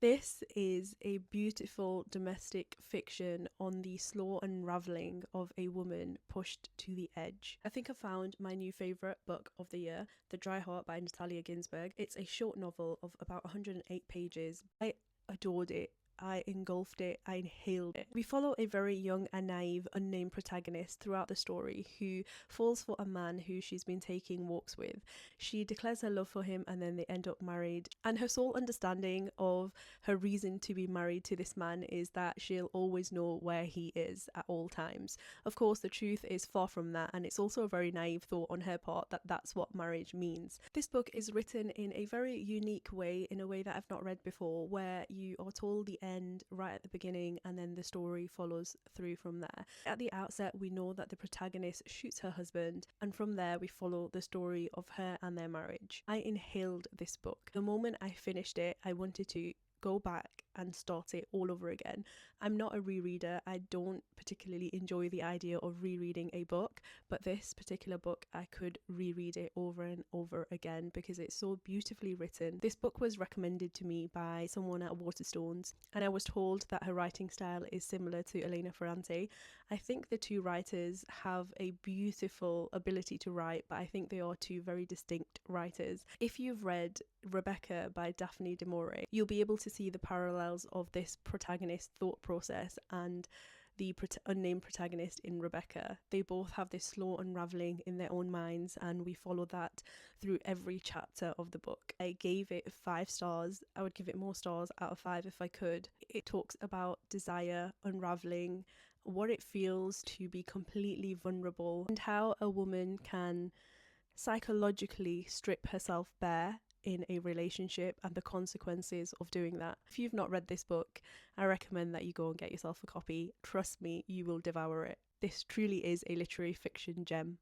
This is a beautiful domestic fiction on the slow unraveling of a woman pushed to the edge. I think I found my new favourite book of the year, The Dry Heart by Natalia Ginzberg. It's a short novel of about 108 pages. I adored it. I engulfed it, I inhaled it. We follow a very young and naive unnamed protagonist throughout the story who falls for a man who she's been taking walks with. She declares her love for him and then they end up married. And her sole understanding of her reason to be married to this man is that she'll always know where he is at all times. Of course, the truth is far from that, and it's also a very naive thought on her part that that's what marriage means. This book is written in a very unique way, in a way that I've not read before, where you are told the end right at the beginning and then the story follows through from there. At the outset, we know that the protagonist shoots her husband, and from there we follow the story of her and their marriage. I inhaled this book. The moment I finished it, I wanted to go back and start it all over again. I'm not a rereader. I don't particularly enjoy the idea of rereading a book, but this particular book, I could reread it over and over again because it's so beautifully written. This book was recommended to me by someone at Waterstones, and I was told that her writing style is similar to Elena Ferrante. I think the two writers have a beautiful ability to write, but I think they are two very distinct writers. If you've read Rebecca by Daphne du Maurier, you'll be able to see the parallels of this protagonist thought process and the unnamed protagonist in Rebecca. They both have this slow unraveling in their own minds, and we follow that through every chapter of the book. I gave it 5 stars. I would give it more stars out of 5 if I could. It talks about desire, unraveling, what it feels to be completely vulnerable, and how a woman can psychologically strip herself bare in a relationship and the consequences of doing that. If you've not read this book, I recommend that you go and get yourself a copy. Trust me, you will devour it. This truly is a literary fiction gem.